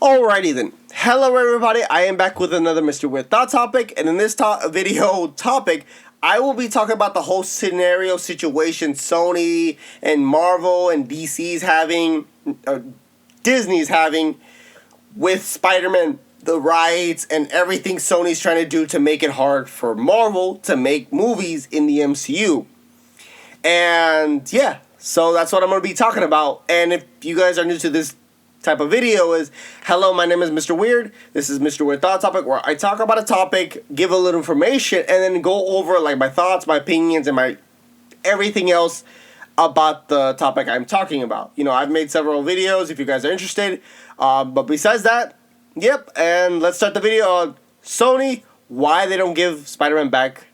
Alrighty then. Hello everybody, I am back with another Mr. Weird Thought topic, and in this video topic, I will be talking about the whole scenario situation Sony and Marvel and DC's having, Disney's having with Spider-Man, the rights, and everything Sony's trying to do to make it hard for Marvel to make movies in the MCU. And yeah, so that's what I'm going to be talking about. And if you guys are new to this type of video, is hello, my name is Mr. Weird. This is Mr. Weird Thought Topic, where I talk about a topic, give a little information, and then go over like my thoughts, my opinions, and my everything else about the topic I'm talking about. You know, I've made several videos if you guys are interested. But besides that, yep, and let's start the video on Sony, why they don't give Spider-Man back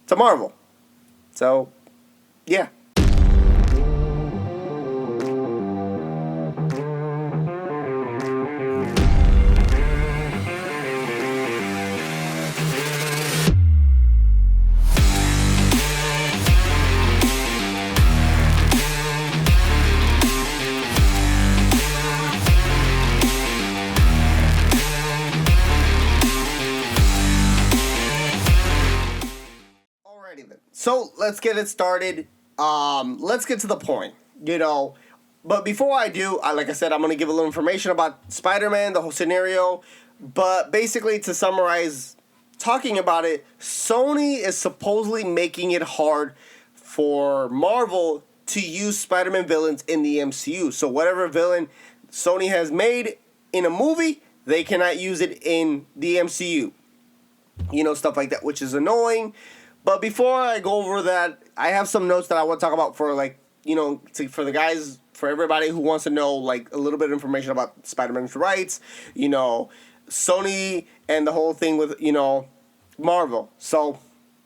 to Marvel. So, yeah. So let's get it started. Let's get to the point, you know. But before I do, like I said, I'm going to give a little information about Spider-Man, the whole scenario. But basically, to summarize, talking about it, Sony is supposedly making it hard for Marvel to use Spider-Man villains in the MCU. So whatever villain Sony has made in a movie, they cannot use it in the MCU. You know, stuff like that, which is annoying. But before I go over that, I have some notes that I want to talk about for, like, you know, for the guys, for everybody who wants to know, like, a little bit of information about Spider-Man's rights, you know, Sony and the whole thing with, you know, Marvel. So,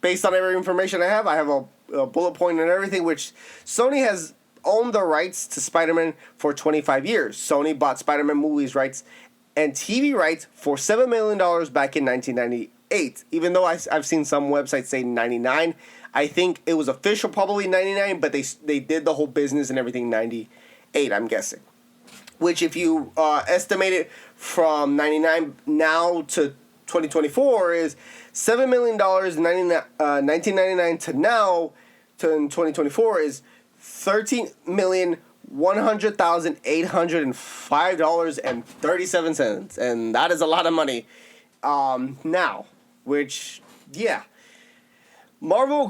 based on every information I have a bullet point and everything, which Sony has owned the rights to Spider-Man for 25 years. Sony bought Spider-Man movies rights and TV rights for $7 million back in 1998. Even though I've seen some websites say 99, I think it was official probably 99, but they did the whole business and everything 98, I'm guessing. Which, if you estimate it from 99 now to 2024, is $7 million. 1999 to now to 2024 is $13,100,805.37, and that is a lot of money now. Which, yeah. Marvel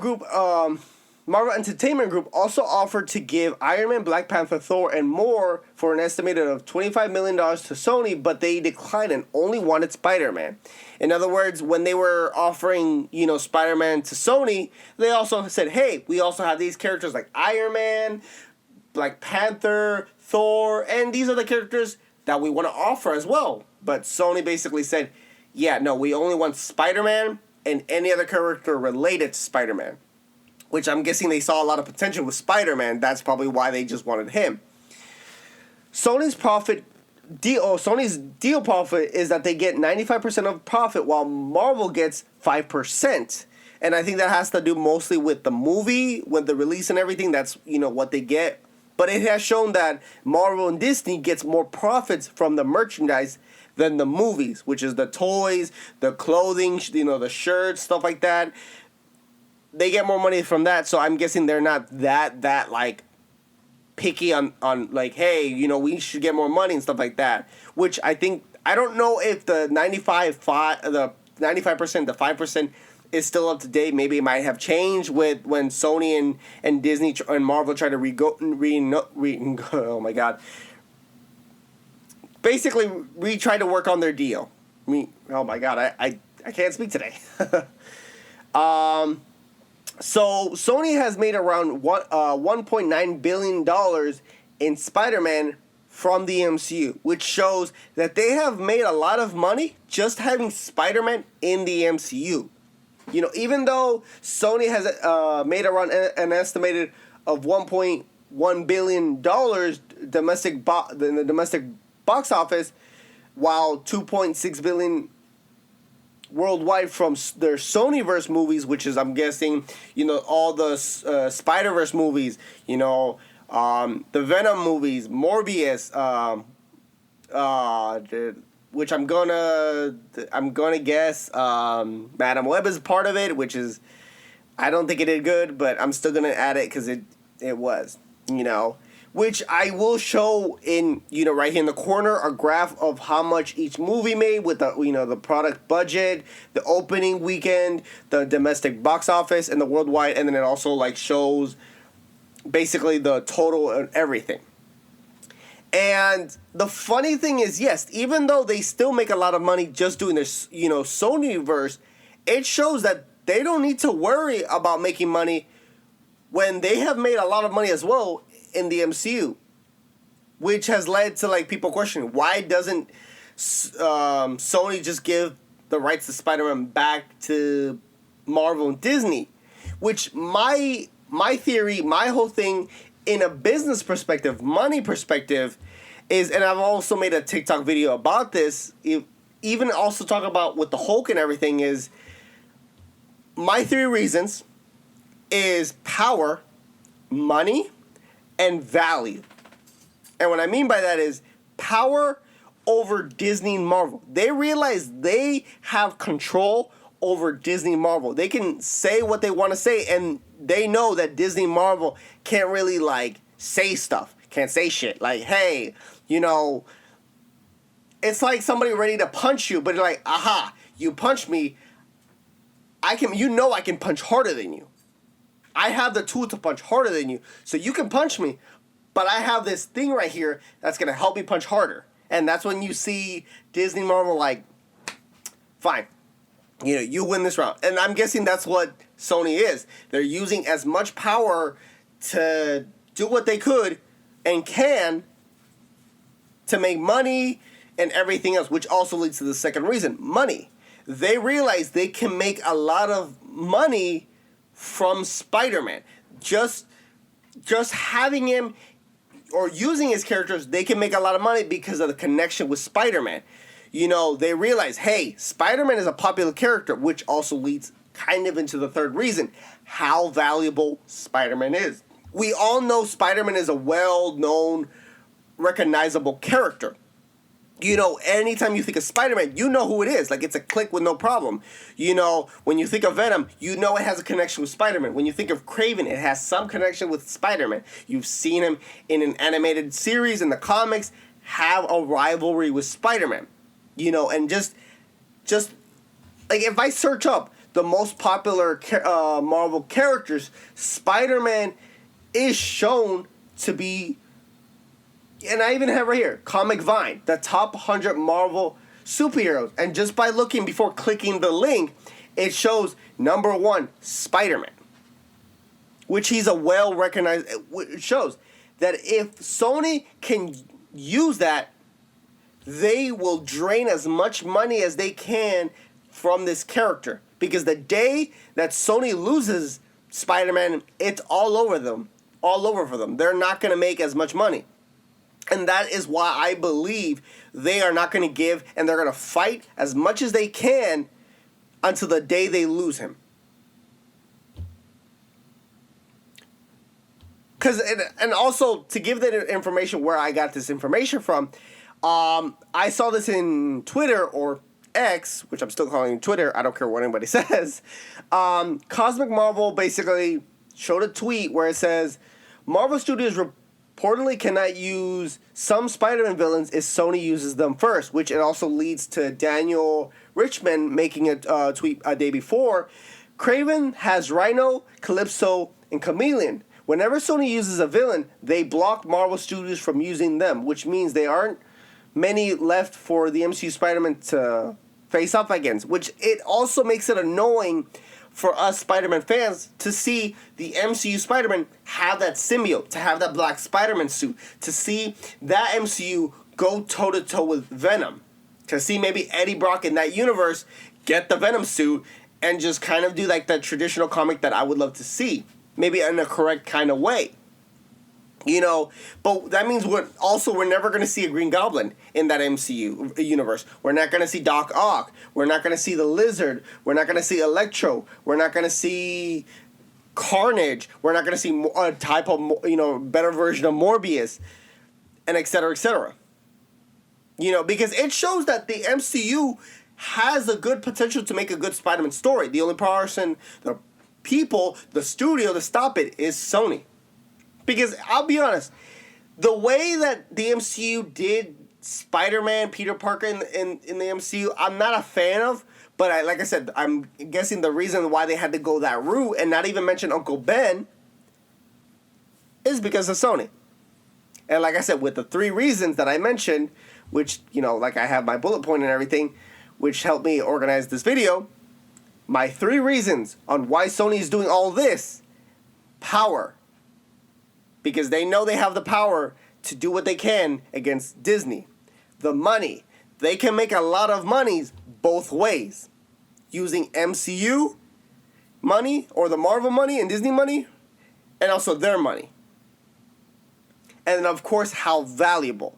Entertainment Group also offered to give Iron Man, Black Panther, Thor, and more for an estimated of $25 million to Sony, but they declined and only wanted Spider-Man. In other words, when they were offering, you know, Spider-Man to Sony, they also said, hey, we also have these characters like Iron Man, Black Panther, Thor, and these are the characters that we want to offer as well. But Sony basically said, yeah, no, we only want Spider-Man and any other character related to Spider-Man. Which I'm guessing they saw a lot of potential with Spider-Man. That's probably why they just wanted him. Sony's deal profit is that they get 95% of profit while Marvel gets 5%. And I think that has to do mostly with the movie, with the release and everything. That's, you know, what they get. But it has shown that Marvel and Disney gets more profits from the merchandise than the movies, which is the toys, the clothing, you know, the shirts, stuff like that. They get more money from that, so I'm guessing they're not that like picky on like, hey, you know, we should get more money and stuff like that. Which I think, I don't know if the 95%, the 5% is still up to date. Maybe it might have changed with when Sony and Disney and Marvel try to oh my god. Basically, we tried to work on their deal. Oh my god, I can't speak today. So Sony has made around $1.9 billion in Spider-Man from the MCU, which shows that they have made a lot of money just having Spider-Man in the MCU. You know, even though Sony has made around an estimated of $1.1 billion in the domestic box office, while $2.6 billion worldwide from their Sonyverse movies, which is, I'm guessing, you know, all the Spider-Verse movies, you know, the Venom movies, Morbius, which I'm gonna guess Madam Web is part of it, which is I don't think it did good, but I'm still gonna add it because it was, which I will show in, right here in the corner, a graph of how much each movie made with the, the product budget, the opening weekend, the domestic box office, and the worldwide, and then it also like shows basically the total and everything. And the funny thing is, yes, even though they still make a lot of money just doing this, Sonyverse, it shows that they don't need to worry about making money when they have made a lot of money as well in the MCU, which has led to like people questioning why doesn't Sony just give the rights to Spider-Man back to Marvel and Disney? Which my theory, my whole thing in a business perspective, money perspective, is, and I've also made a TikTok video about this, even also talk about with the Hulk and everything, is my three reasons is power, money, and value. And what I mean by that is power over Disney and Marvel. They realize they have control over Disney and Marvel. They can say what they want to say, and they know that Disney and Marvel can't really like say stuff. Can't say shit. Like, hey, it's like somebody ready to punch you, but you're like, aha, you punched me. I can punch harder than you. I have the tool to punch harder than you. So you can punch me, but I have this thing right here that's going to help me punch harder. And that's when you see Disney Marvel like, fine, you win this round. And I'm guessing that's what Sony is. They're using as much power to do what they could and can to make money and everything else, which also leads to the second reason, money. They realize they can make a lot of money from Spider-Man. Just having him or using his characters, they can make a lot of money because of the connection with Spider-Man. They realize, hey, Spider-Man is a popular character, which also leads kind of into the third reason, how valuable Spider-Man is. We all know Spider-Man is a well-known, recognizable character. Anytime you think of Spider-Man, you know who it is. Like, it's a click with no problem. When you think of Venom, it has a connection with Spider-Man. When you think of Kraven, it has some connection with Spider-Man. You've seen him in an animated series in the comics have a rivalry with Spider-Man. And just like if I search up the most popular Marvel characters, Spider-Man is shown to be. And I even have right here, Comic Vine, the top 100 Marvel superheroes. And just by looking before clicking the link, it shows number 1, Spider-Man. Which he's a well-recognized. It shows that if Sony can use that, they will drain as much money as they can from this character. Because the day that Sony loses Spider-Man, it's all over them. All over for them. They're not going to make as much money. And that is why I believe they are not going to give, and they're going to fight as much as they can until the day they lose him. And also, to give that information where I got this information from, I saw this in Twitter or X, which I'm still calling Twitter. I don't care what anybody says. Cosmic Marvel basically showed a tweet where it says, Marvel Studios reportedly cannot use some Spider-Man villains if Sony uses them first, which it also leads to Daniel Richmond making a tweet a day before. Kraven has Rhino, Calypso, and Chameleon. Whenever Sony uses a villain, they block Marvel Studios from using them, which means there aren't many left for the MCU Spider-Man to face off against, which it also makes it annoying for us Spider-Man fans to see the MCU Spider-Man have that symbiote, to have that black Spider-Man suit, to see that MCU go toe-to-toe with Venom, to see maybe Eddie Brock in that universe get the Venom suit and just kind of do like that traditional comic that I would love to see, maybe in a correct kind of way. But that means we're never going to see a Green Goblin in that MCU universe. We're not going to see Doc Ock. We're not going to see the Lizard. We're not going to see Electro. We're not going to see Carnage. We're not going to see a type of, better version of Morbius, and et cetera, et cetera. You know, because it shows that the MCU has a good potential to make a good Spider-Man story. The only person, the people, the studio to stop it is Sony. Because I'll be honest, the way that the MCU did Spider-Man, Peter Parker in the MCU, I'm not a fan of. But like I said, I'm guessing the reason why they had to go that route and not even mention Uncle Ben is because of Sony. And like I said, with the 3 reasons that I mentioned, which, you know, like I have my bullet point and everything, which helped me organize this video, my 3 reasons on why Sony is doing all this: power. Because they know they have the power to do what they can against Disney. The money. They can make a lot of monies both ways. Using MCU money, or the Marvel money and Disney money, and also their money. And then, of course, how valuable.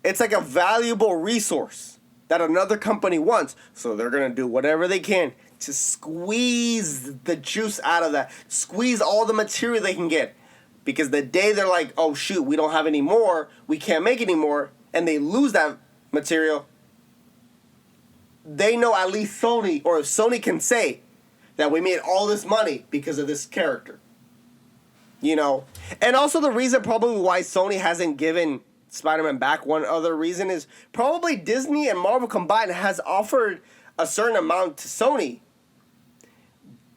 It's like a valuable resource that another company wants. So they're going to do whatever they can to squeeze the juice out of that. Squeeze all the material they can get. Because the day they're like, oh shoot, we don't have any more, we can't make any more, and they lose that material, they know at least Sony, or if Sony can say that we made all this money because of this character. You know? And also the reason probably why Sony hasn't given Spider-Man back, one other reason is probably Disney and Marvel combined has offered a certain amount to Sony.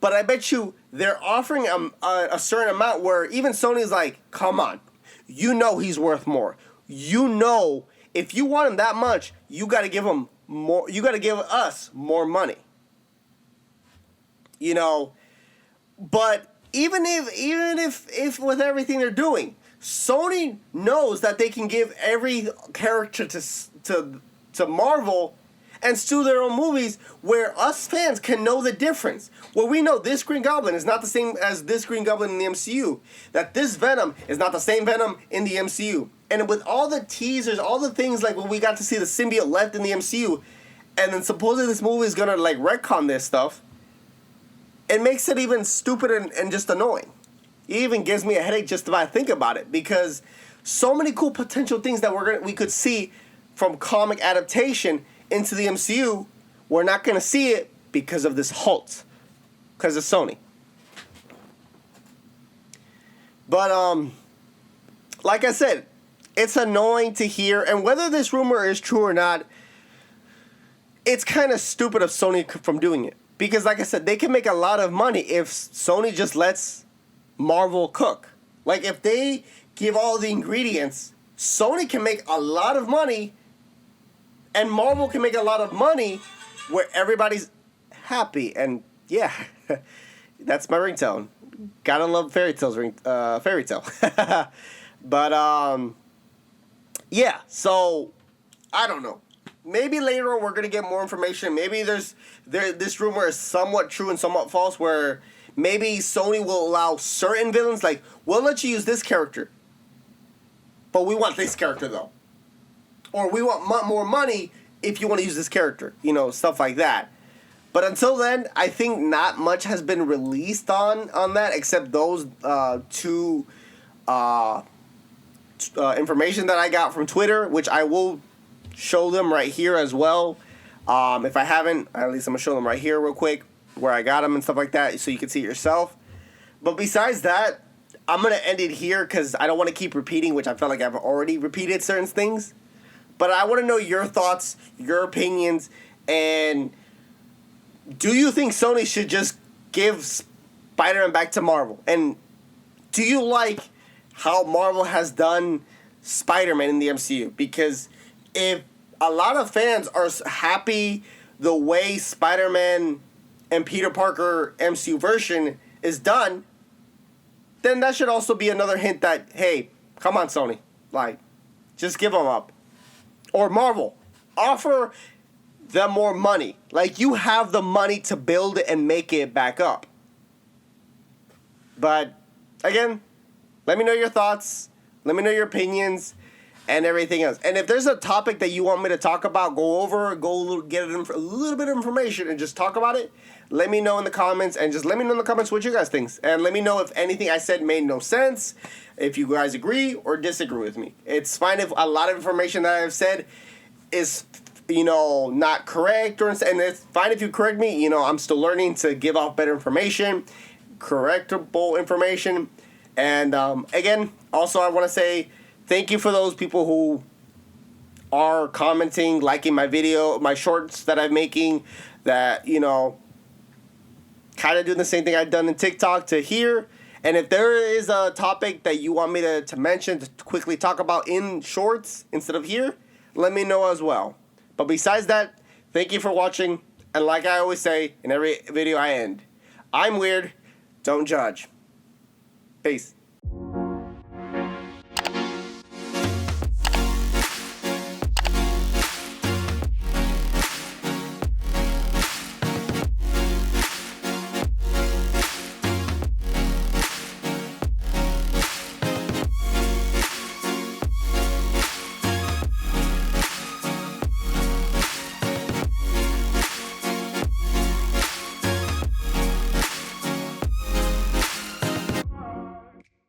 But I bet you they're offering a certain amount where even Sony's like, come on, you know he's worth more. You know, if you want him that much, you got to give him more. You got to give us more money. You know, but even if with everything they're doing, Sony knows that they can give every character to Marvel and still their own movies where us fans can know the difference. Where we know this Green Goblin is not the same as this Green Goblin in the MCU. That this Venom is not the same Venom in the MCU. And with all the teasers, all the things like when we got to see the symbiote left in the MCU, and then supposedly this movie is going to like retcon this stuff, it makes it even stupid and just annoying. It even gives me a headache just if I think about it. Because so many cool potential things that we could see from comic adaptation into the MCU, we're not going to see it because of this halt. Because of Sony. But, like I said, it's annoying to hear. And whether this rumor is true or not, it's kind of stupid of Sony from doing it. Because, like I said, they can make a lot of money if Sony just lets Marvel cook. Like, if they give all the ingredients, Sony can make a lot of money. And Marvel can make a lot of money where everybody's happy. And yeah, that's my ringtone. Gotta love fairy tales. Fairy tale. But yeah. So I don't know. Maybe later on we're gonna get more information. Maybe this rumor is somewhat true and somewhat false. Where maybe Sony will allow certain villains, like we'll let you use this character, but we want this character though. Or we want more money if you want to use this character. You know, stuff like that. But until then, I think not much has been released on that except those two information that I got from Twitter, which I will show them right here as well. If I haven't, at least I'm going to show them right here real quick where I got them and stuff like that so you can see it yourself. But besides that, I'm going to end it here because I don't want to keep repeating, which I felt like I've already repeated certain things. But I want to know your thoughts, your opinions, and do you think Sony should just give Spider-Man back to Marvel? And do you like how Marvel has done Spider-Man in the MCU? Because if a lot of fans are happy the way Spider-Man and Peter Parker MCU version is done, then that should also be another hint that, hey, come on, Sony. Like, just give them up. Or Marvel, offer them more money. Like, you have the money to build it and make it back up. But, again, let me know your thoughts. Let me know your opinions and everything else. And if there's a topic that you want me to talk about, get a little bit of information and just talk about it, let me know in the comments, and just let me know in the comments what you guys think. And let me know if anything I said made no sense, if you guys agree or disagree with me. It's fine if a lot of information that I've said is, not correct, and it's fine if you correct me. I'm still learning to give off better information, correctable information. And again, also I want to say thank you for those people who are commenting, liking my video, my shorts that I'm making, that, kind of doing the same thing I've done in TikTok to here. And if there is a topic that you want me to mention, to quickly talk about in shorts instead of here, let me know as well. But besides that, thank you for watching. And like I always say in every video I end, I'm weird, don't judge. Peace.